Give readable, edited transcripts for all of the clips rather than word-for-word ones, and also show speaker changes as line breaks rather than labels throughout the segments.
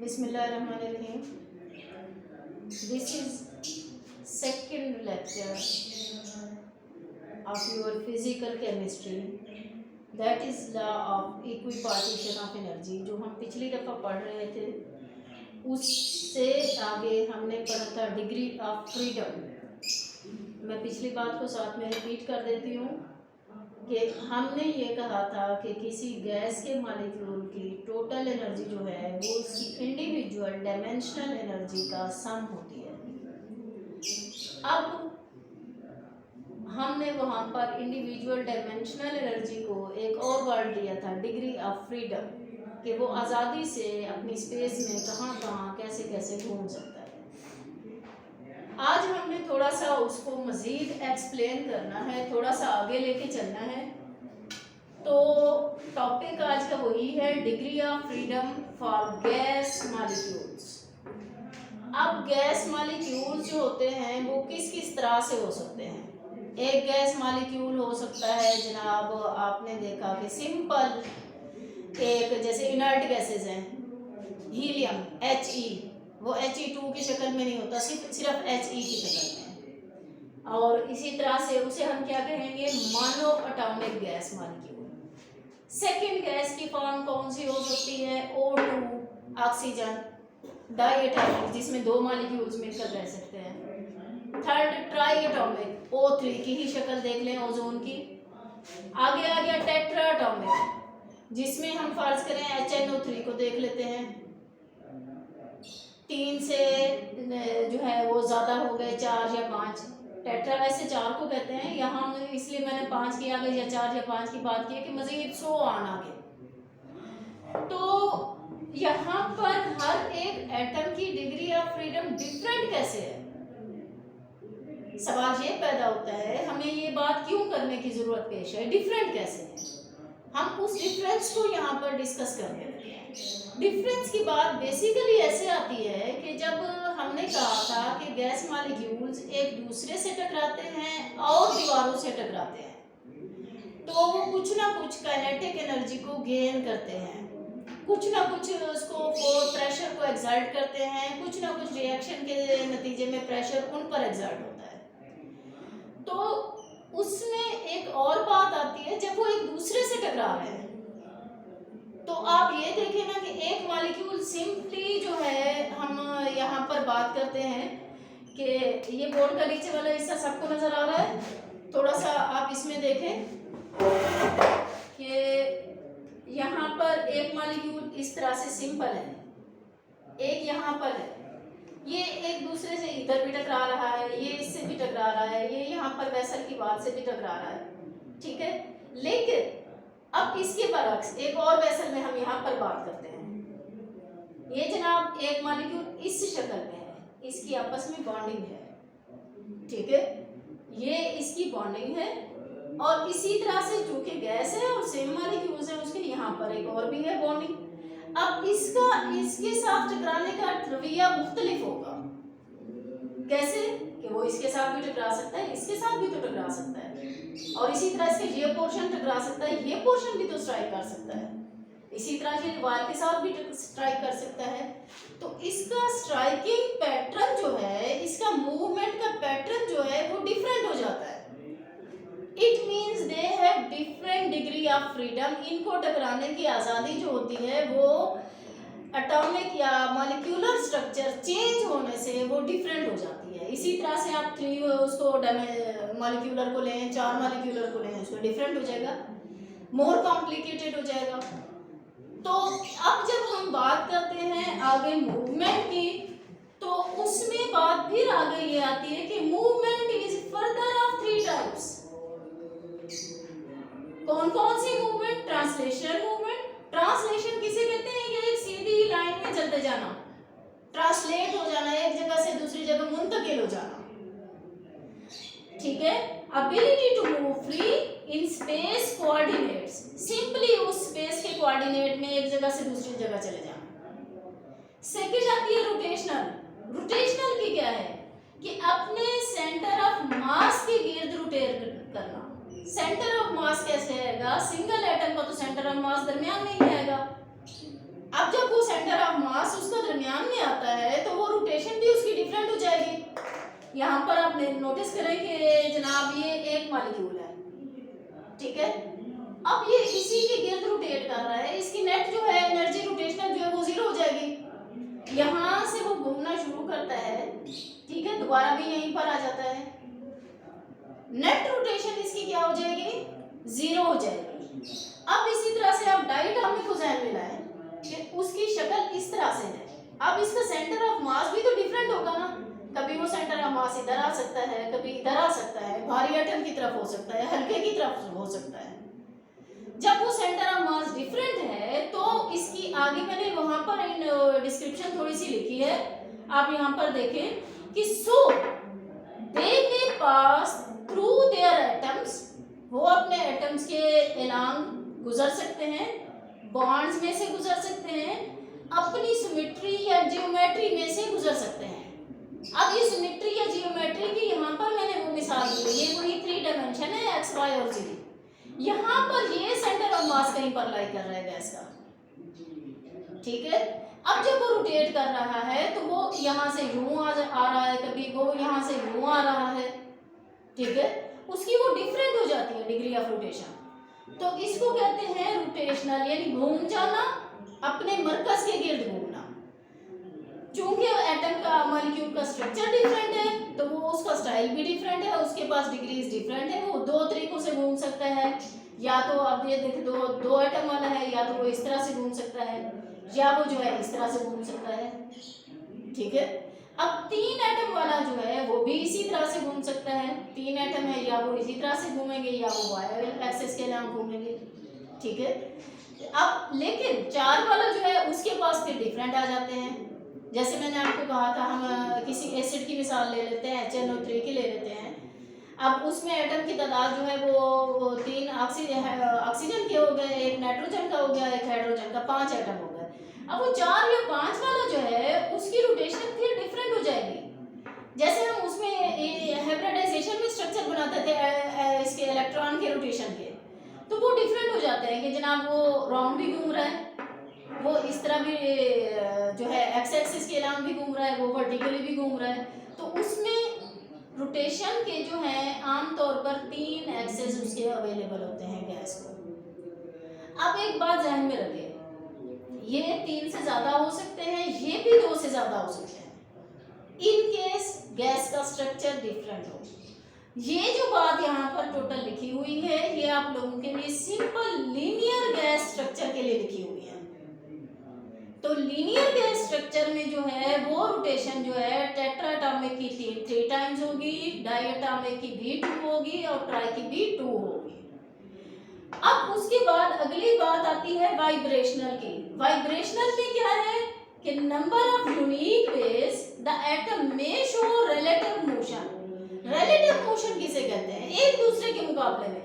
Bismillahirrahmanirrahim. This is second lecture of your physical chemistry, that is law of equipartition of energy, जो हम पिछली दफ़ा पढ़ रहे थे। उससे आगे हमने पढ़ा था डिग्री ऑफ फ्रीडम। मैं पिछली बात को साथ में रिपीट कर देती हूँ कि हमने ये कहा था कि किसी गैस के मॉलिक्यूल की टोटल एनर्जी जो है वो उसकी इंडिविजुअल डायमेंशनल एनर्जी का सम होती है। अब हमने वहाँ पर इंडिविजुअल डायमेंशनल एनर्जी को एक और वर्ड दिया था, डिग्री ऑफ फ्रीडम, कि वो आज़ादी से अपनी स्पेस में कहाँ कहाँ कैसे कैसे घूम सकता है। आज हमने थोड़ा सा उसको मज़ीद एक्सप्लेन करना है, थोड़ा सा आगे लेके चलना है। तो टॉपिक आज का वही है, degree of freedom for gas molecules. अब गैस मॉलिक्यूल्स जो होते हैं वो किस किस तरह से हो सकते हैं। एक गैस मॉलिक्यूल हो सकता है जनाब, आपने देखा कि सिंपल एक जैसे इनर्ट गैसेस हैं, हीलियम He, वो He2 की शक्ल में नहीं होता, सिर्फ He की शक्ल में। और इसी तरह से उसे हम क्या कहेंगे, mono atomic gas molecule. Second gas की फॉर्म कौन सी हो सकती है, O2 ऑक्सीजन डाई एटॉमिक, जिसमें दो मॉलिक्यूल्स मिलकर रह सकते हैं। थर्ड ट्राई एटॉमिक, O3 की ही शक्ल देख लें ओजोन की। आगे आ गया टेट्रा एटॉमिक, जिसमें हम फर्ज करें HNO3 को देख लेते हैं। 3 से जो है वो ज़्यादा हो गए, 4 या 5। टेट्रा वैसे 4 को कहते हैं, यहाँ इसलिए मैंने 5 की आगे या 4 या 5 की बात की है कि मज़ीद 100 आगे। तो यहाँ पर हर एक एटम की डिग्री ऑफ फ्रीडम डिफरेंट कैसे है। सवाल ये पैदा होता है, हमें ये बात क्यों करने की ज़रूरत पेश है, डिफरेंट कैसे है। हम उस डिफरेंस को यहाँ पर डिस्कस करने लगे हैं। डिफरेंस की बात बेसिकली ऐसे आती है कि जब हमने कहा था कि गैस मॉलिक्यूल्स एक दूसरे से टकराते हैं और दीवारों से टकराते हैं, तो वो कुछ ना कुछ काइनेटिक एनर्जी को गेन करते हैं, कुछ ना कुछ उसको प्रेशर को एक्सर्ट करते हैं, कुछ ना कुछ रिएक्शन के नतीजे में प्रेशर उन पर एक्सर्ट होता है। तो उसमें एक और बात आती है, जब वो एक दूसरे से टकरा रहे हैं तो आप ये देखें ना कि एक मॉलिक्यूल सिंपली जो है, हम यहाँ पर बात करते हैं कि ये बोर्ड का नीचे वाला हिस्सा सबको नज़र आ रहा है, थोड़ा सा आप इसमें देखें कि यहाँ पर एक मॉलिक्यूल इस तरह से सिंपल है, एक यहाँ पर है, ये एक दूसरे से इधर भी टकरा रहा है, ये इससे भी टकरा रहा है, ये यहाँ पर वेसल की बात से भी टकरा रहा है, ठीक है। लेकिन अब इसके बरक्स एक और वेसल में हम यहाँ पर बात करते हैं। ये जनाब एक मॉलिक्यूल इस शक्ल में है, इसकी आपस में बॉन्डिंग है, ठीक है, ये इसकी बॉन्डिंग है। और इसी तरह से चूंकि गैस है और सेम मॉलिक्यूल्स है, उसके यहाँ पर एक और भी है बॉन्डिंग। अब इसका इसके साथ टकराने का रवैया मुख्तलिफ होगा। कैसे कि वो इसके साथ भी टकरा सकता है, इसके साथ भी तो टकरा सकता है, और इसी तरह इसके ये पोर्शन टकरा सकता है, ये पोर्शन भी तो स्ट्राइक कर सकता है, इसी तरह ये वायर के साथ भी स्ट्राइक कर सकता है। तो इसका स्ट्राइकिंग पैटर्न जो है, इसका मूवमेंट का पैटर्न जो है वो डिफरेंट हो जाता है। It means they have different degree of freedom. इनको टकराने की आज़ादी जो होती है वो एटॉमिक या मॉलिक्यूलर स्ट्रक्चर चेंज होने से वो डिफरेंट हो जाती है। इसी तरह से आप 3 उसको मॉलिक्यूलर को लें, 4 मॉलिक्यूलर को लें, उसको डिफरेंट हो जाएगा, मोर कॉम्प्लिकेटेड हो जाएगा। तो अब जब हम बात करते हैं आगे मूवमेंट की, तो उसमें बात फिर आगे ये आती है कि movement is further of 3 types. कौन कौन सी मूवमेंट, ट्रांसलेशनल मूवमेंट। ट्रांसलेशन किसे कहते हैं, कि एक सीधी लाइन में चलते जाना, ट्रांसलेट हो जाना, एक जगह से दूसरी जगह मुंतकिल हो जाना, ठीक है। Ability to move free in space coordinates, simply उस स्पेस के कोऑर्डिनेट में एक जगह से दूसरी जगह चले जाना। सेकंड आती है रोटेशनल। रोटेशनल की क्या है कि अपने सेंटर ऑफ मास के गिर्द रोटेट करना। सेंटर ऑफ मास कैसे आएगा, सिंगल एटम का तो सेंटर ऑफ मास दरमियान में ही आएगा। अब जब वो सेंटर ऑफ मास उसका दरमियान में आता है तो वो रोटेशन भी उसकी डिफरेंट हो जाएगी। यहाँ पर आपने नोटिस करें कि जनाब ये एक मॉलिक्यूल है, ठीक है, अब ये इसी के गिर्द रोटेट कर रहा है, इसकी नेट जो है एनर्जी रोटेशनल जो है वो जीरो हो जाएगी। यहाँ से वो घूमना शुरू करता है, ठीक है, दोबारा भी यहीं पर आ जाता है, नेट रोटेशन इसकी क्या हो जाएगी, जीरो हो जाएगी। अब इसी तरह से आप डायटोमिक को ध्यान में लाएं कि उसकी शक्ल इस तरह से है। अब इसका सेंटर ऑफ मास भी तो डिफरेंट होगा ना, कभी वो सेंटर ऑफ मास इधर आ सकता है, कभी इधर आ सकता है, भारी एटम की तरफ हो सकता है, हल्के की तरफ हो सकता है। जब वो सेंटर ऑफ मास डिफरेंट है तो इसकी आगे मैंने वहां पर इन डिस्क्रिप्शन थोड़ी सी लिखी है, आप यहाँ पर देखें कि सो दे मे पास थ्रू देयर एटम्स, वो अपने एटम्स के एलांग गुजर सकते हैं, बॉन्ड्स में से गुजर सकते हैं, अपनी सिमेट्री या जियोमेट्री में से गुजर सकते हैं। अब ये सिमेट्री या जियोमेट्री की यहाँ पर मैंने वो मिसाल दी, ये वही 3 डायमेंशन है, एक्स वाई और जेड। यहाँ पर ये सेंटर ऑफ मास कहीं पर लाई कर रहा है गैस का, ठीक है। अब जब वो रोटेट कर रहा है तो वो यहाँ से यूं आ रहा है, कभी वो यहाँ से यूं आ रहा है, ठीक है, उसकी वो डिफरेंट हो जाती है डिग्री ऑफ रोटेशन। तो इसको कहते हैं रोटेशनल, यानी घूम जाना, अपने मरकज के गिर्द घूमना। चूंकि एटम का मॉलिक्यूल का स्ट्रक्चर डिफरेंट है तो वो उसका स्टाइल भी डिफरेंट है, उसके पास डिग्रीज डिफरेंट है, वो 2 तरीकों से घूम सकता है। या तो अब ये देखिए दो एटम वाला है, या तो वो इस तरह से घूम सकता है, या वो जो है इस तरह से घूम सकता है, ठीक है। अब 3 एटम वाला जो है वो भी इसी तरह से घूम सकता है, 3 एटम है, या वो इसी तरह से घूमेंगे या वो वाई एक्सिस के नाम घूमेंगे, ठीक है। अब लेकिन 4 वाला जो है उसके पास फिर डिफरेंट आ जाते हैं। जैसे मैंने आपको कहा था, हम किसी एसिड की मिसाल ले लेते हैं, HNO3 की ले लेते हैं। अब उसमें एटम की तादाद जो है वो 3 ऑक्सीजन के हो गए, 1 नाइट्रोजन का हो गया, 1 हाइड्रोजन का, 5 एटम हो गए। अब वो 4 या 5 वाला जो है उसकी रोटेशन फिर डिफरेंट हो जाएगी। जैसे हम उसमें हाइब्रिडाइजेशन में स्ट्रक्चर बनाते थे इसके इलेक्ट्रॉन के रोटेशन के, तो वो डिफरेंट हो जाते हैं कि जनाब वो राउंड भी घूम रहा है, वो इस तरह भी जो है एक्स एक्सिस के अलावा भी घूम रहा है, वो वर्टिकली भी घूम रहा है। तो उसमें रोटेशन के जो है आमतौर पर 3 एक्सेस उसके अवेलेबल होते हैं गैस को। अब एक बात ध्यान में रखें, ये 3 से ज्यादा हो सकते हैं, ये भी 2 से ज्यादा हो सकते हैं, इन केस गैस का स्ट्रक्चर डिफरेंट हो। ये जो बात यहाँ पर टोटल लिखी हुई है ये आप लोगों के लिए सिंपल लीनियर गैस स्ट्रक्चर के लिए लिखी हुई है। तो लीनियर गैस स्ट्रक्चर में जो है वो रोटेशन जो है टेट्राएटॉमिक की 3 टाइम्स होगी, डायएटॉमिक की भी 2 होगी और ट्राई की भी 2 होगी। अब उसके बाद अगली बात आती है वाइब्रेशनल की। वाइब्रेशनल में क्या है कि number of unique ways the atom में show relative motion. Relative motion किसे कहते हैं, एक दूसरे के मुकाबले में,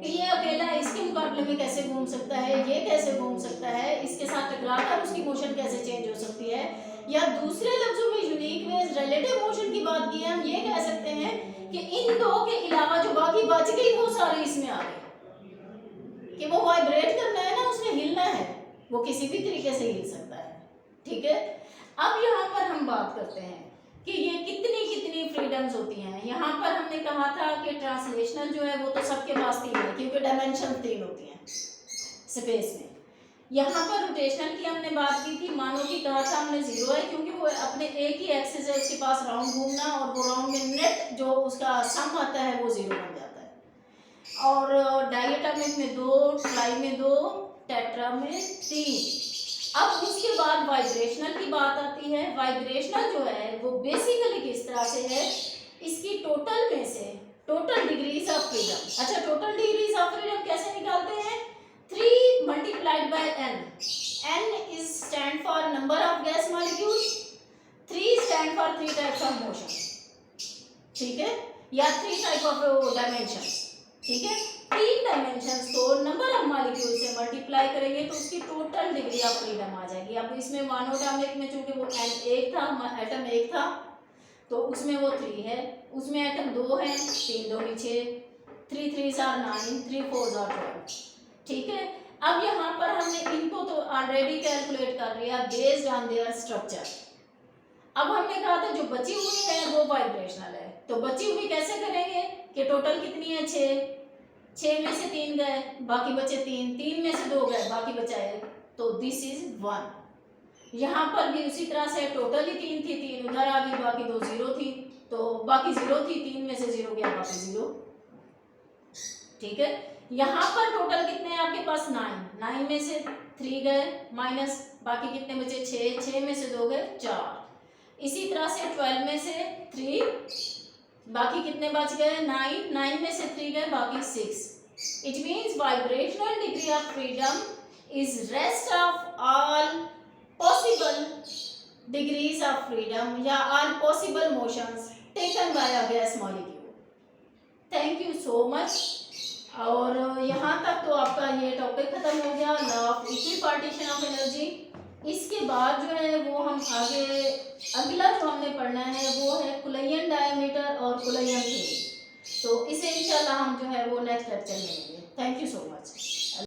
कि ये अकेला इसके मुकाबले में कैसे घूम सकता है, ये कैसे घूम सकता है, इसके साथ टकराकर उसकी मोशन कैसे चेंज हो सकती है। या दूसरे लफ्जों में यूनिक वेज रिलेटिव मोशन की बात की है, हम ये कह सकते हैं कि इन 2 के अलावा जो बाकी बच गई वो सारे इसमें आ गए, कि वो वाइब्रेट करना है ना, उसने हिलना है, वो किसी भी तरीके से हिल सकता है, ठीक है। अब यहाँ पर हम बात करते हैं कि ये कितनी फ्रीडम्स होती हैं। यहाँ पर हमने कहा था कि ट्रांसलेशनल जो है वो तो सबके पास 3 है, क्योंकि डायमेंशन 3 होती हैं स्पेस में। यहाँ पर रोटेशनल की हमने बात की थी, मानो कि कहा था हमने 0 है, क्योंकि वो अपने एक ही एक्सिस है उसके पास राउंड घूमना, और वो राउंड में नेट जो उसका सम आता है वो 0 बन जाता है। और डायएटॉमिक में 2, ट्राई में 2, टेट्रा में 3। अब उसके बाद वाइब्रेशनल की बात आती है। वाइब्रेशनल जो है वो बेसिकली किस तरह से है, इसकी टोटल में से टोटल डिग्रीज ऑफ फ्रीडम। अच्छा, टोटल डिग्रीज ऑफ फ्रीडम कैसे निकालते हैं, 3 multiplied by n। n is stand for number of gas molecules, 3 stand for 3 types of motion, ठीक है, या 3 टाइप ऑफ डायमेंशंस, ठीक है। 3 डायमेंशंस को नंबर ऑफ मॉलिक्यूल से मल्टीप्लाई करेंगे तो उसकी टोटल डिग्री ऑफ फ्रीडम आ जाएगी। अब इसमें मोनोटॉमिक में चूंकि वो n 1 था, एटम 1 था, तो उसमें वो 3 है, उसमें एटम 2 है, 3 2 6, 3 3 9, 3 4 12, ठीक है। अब यहाँ पर हमने इनको तो ऑलरेडी कैलकुलेट कर लिया बेस्ड ऑन देयर स्ट्रक्चर। अब हमने कहा था जो बची हुई है वो वाइब्रेशनल है, तो बची हुई कैसे करेंगे कि टोटल कितनी है 6 में से 3 गए बाकी बचे 3 में से 2 गए बाकी बचा 1, तो दिस इज 1। यहाँ पर भी उसी तरह से टोटल ही 3 थी, 3 उधर आ गई, बाकी 2 0 थी, तो बाकी 0 थी, 3 में से 0 गया बाकी 0। ठीक है, यहाँ पर टोटल कितने हैं आपके पास 9 में से 3 गए माइनस, बाकी कितने बचे 6 में से 2 गए 4। इसी तरह से 12 में से 3 बाकी कितने बच गए 9 में से 3 गए बाकी 6। It means vibrational degree of freedom is rest of all possible degrees of freedom या all possible motions taken by a gas molecule. Thank you so much. और यहाँ तक तो आपका ये टॉपिक खत्म हो गया, law of equal partition of energy. इसके बाद जो है वो हम आगे अगला जो हमने पढ़ना है वो है कुलयन डायमीटर और कुलयन थ्योरी, तो इसे इंशाल्लाह हम जो है वो नेक्स्ट लेक्चर में लेंगे। Thank you so much.